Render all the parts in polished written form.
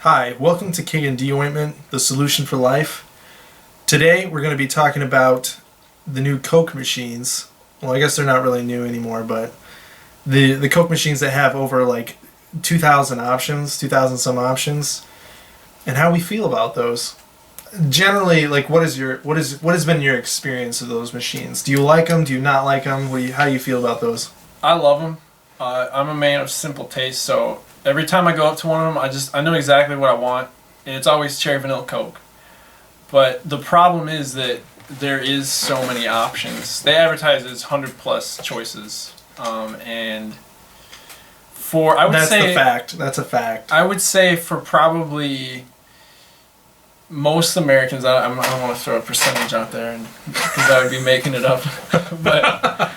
Hi, welcome to K D Ointment, the solution for life. Today we're going to be talking about the new Coke machines. Well, I guess they're not really new anymore, but the Coke machines that have over like 2,000 options, 2,000 some options, and how we feel about those. Generally, like what has been your experience of those machines? Do you like them? Do you not like them? How do you feel about those? I love them. I'm a man of simple taste, so every time I go up to one of them, I know exactly what I want, and it's always cherry vanilla Coke. But the problem is that there is so many options. They advertise as 100 plus choices, and for That's a fact. I would say for probably most Americans, I don't want to throw a percentage out there, because I would be making it up, but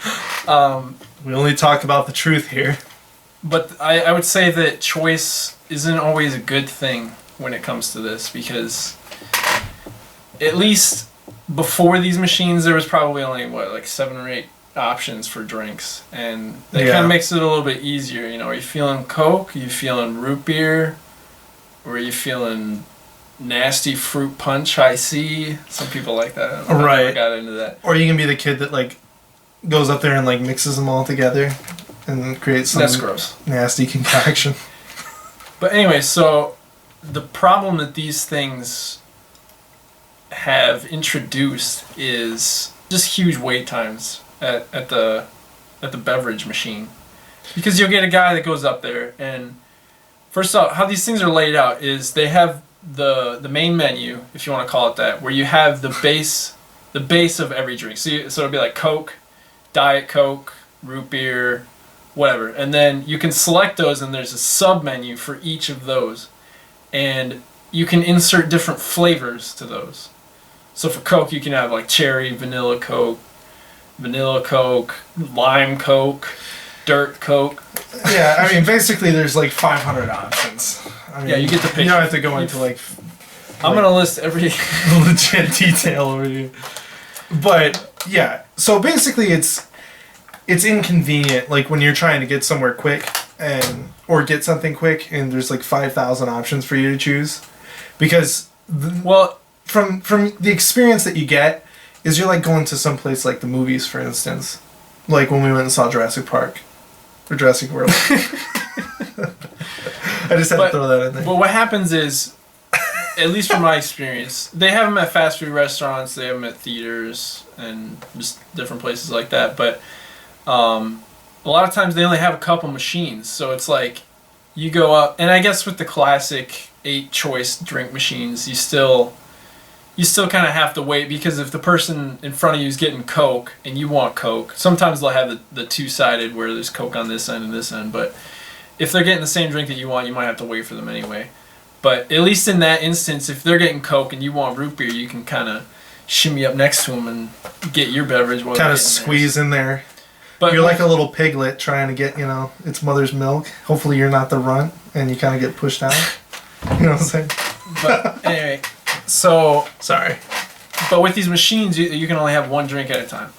we only talk about the truth here. But I would say that choice isn't always a good thing when it comes to this, because at least before these machines there was probably only like 7 or 8 options for drinks, and that kind of makes it a little bit easier. You know, are you feeling Coke? Are you feeling root beer? Or are you feeling nasty fruit punch? I see some people like that. I never got into that. Or you can be the kid that like goes up there and like mixes them all together and creates some That's gross. Nasty concoction. But anyway, so the problem that these things have introduced is just huge wait times at the beverage machine. Because you'll get a guy that goes up there, and first off, how these things are laid out is they have the main menu, if you want to call it that, where you have the base of every drink. So it'll be like Coke, Diet Coke, root beer, whatever, and then you can select those, and there's a sub menu for each of those, and you can insert different flavors to those. So for Coke you can have like cherry, vanilla Coke, lime Coke, dirt Coke. Yeah, I mean basically there's like 500 options. I mean, yeah, you get to pick. You don't have to go into like I'm gonna list every legit detail over you. But yeah, so basically it's inconvenient, like when you're trying to get somewhere quick or get something quick, and there's like 5,000 options for you to choose, because from the experience that you get is you're like going to some place like the movies, for instance, like when we went and saw Jurassic Park or Jurassic World. I just had to throw that in there. But what happens is, at least from my experience, they have them at fast food restaurants, they have them at theaters, and just different places like that, but a lot of times they only have a couple machines, so it's like you go up, and I guess with the classic 8 choice drink machines, you still kind of have to wait, because if the person in front of you is getting Coke and you want Coke, sometimes they'll have the two-sided where there's Coke on this end and this end, but if they're getting the same drink that you want, you might have to wait for them anyway. But at least in that instance, if they're getting Coke and you want root beer, you can kind of shimmy up next to them and get your beverage. Kind of squeeze in there. But you're like a little piglet trying to get, its mother's milk. Hopefully you're not the runt and you kind of get pushed out. You know what I'm saying? But anyway, so... Sorry. But with these machines, you can only have one drink at a time.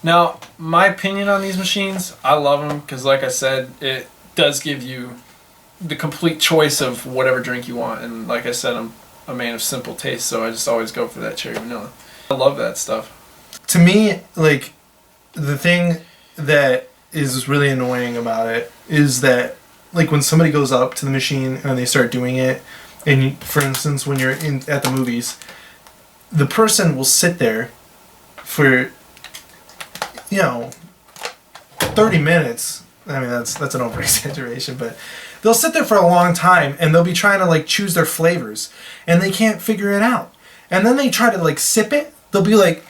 Now, my opinion on these machines, I love them because, like I said, it does give you the complete choice of whatever drink you want. And like I said, I'm a man of simple taste, so I just always go for that cherry vanilla. I love that stuff. To me, like, the thing that is really annoying about it is that, like, when somebody goes up to the machine and they start doing it, and for instance when you're at the movies, the person will sit there for 30 minutes. I mean that's an over exaggeration, but they'll sit there for a long time and they'll be trying to like choose their flavors and they can't figure it out, and then they try to like sip it. They'll be like,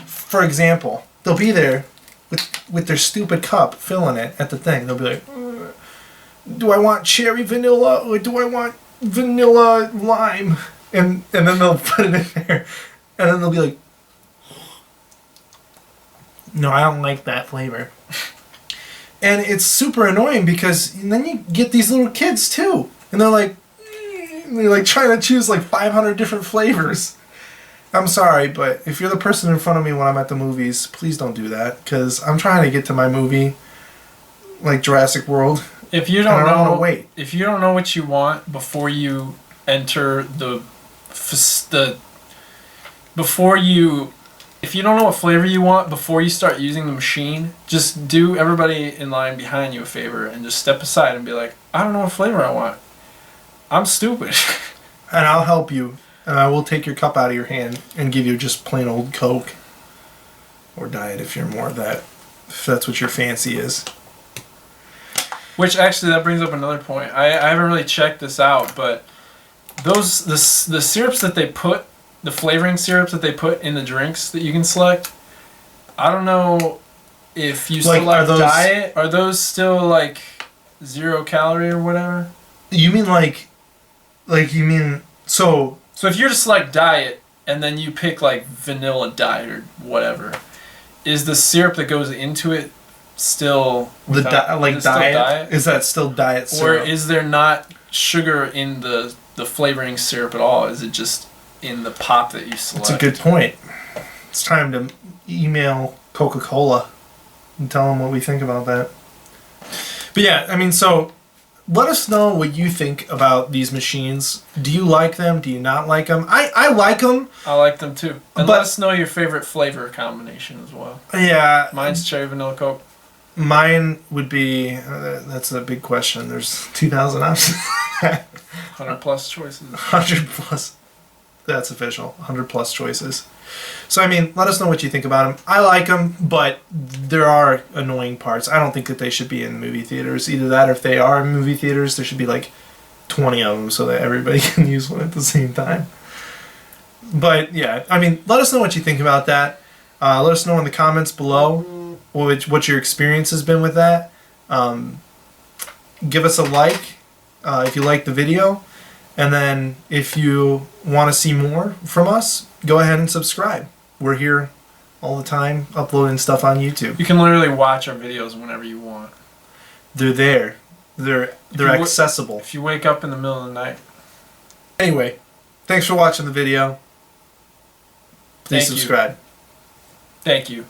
for example, they'll be there with their stupid cup filling it at the thing. They'll be like, do I want cherry vanilla or do I want vanilla lime? And then they'll put it in there, and then they'll be like, no, I don't like that flavor. And it's super annoying because then you get these little kids too, and they're like trying to choose like 500 different flavors. I'm sorry, but if you're the person in front of me when I'm at the movies, please don't do that, because I'm trying to get to my movie, like Jurassic World. If you don't know what you want before you enter the before you. If you don't know what flavor you want before you start using the machine, just do everybody in line behind you a favor and just step aside and be like, I don't know what flavor I want. I'm stupid. And I'll help you. And I will take your cup out of your hand and give you just plain old Coke. Or Diet if you're more of that. If that's what your fancy is. Which actually, that brings up another point. I haven't really checked this out, but the syrups that they put, the flavoring syrups that they put in the drinks that you can select, I don't know if you select diet. Are those still like 0 calorie or whatever? You mean so if you're to select diet and then you pick like vanilla diet or whatever, is the syrup that goes into it still diet? Is that still diet syrup? Or is there not sugar in the flavoring syrup at all? Is it just in the pop that you select? That's a good point. It's time to email Coca-Cola and tell them what we think about that. But yeah, I mean, so let us know what you think about these machines. Do you like them? Do you not like them? I like them. I like them too. And let us know your favorite flavor combination as well. Yeah. Mine's cherry vanilla Coke. Mine would be, that's a big question. There's 2,000 options. 100 plus choices. 100 plus. That's official. 100 plus choices. So, I mean, let us know what you think about them. I like them, but there are annoying parts. I don't think that they should be in movie theaters. Either that or if they are in movie theaters, there should be like 20 of them so that everybody can use one at the same time. But, yeah, I mean, let us know what you think about that. Let us know in the comments below what your experience has been with that. Give us a like if you like the video. And then if you want to see more from us, go ahead and subscribe. We're here all the time uploading stuff on YouTube. You can literally watch our videos whenever you want. They're there. They're accessible. If you wake up in the middle of the night. Anyway, thanks for watching the video. Please subscribe. Thank you.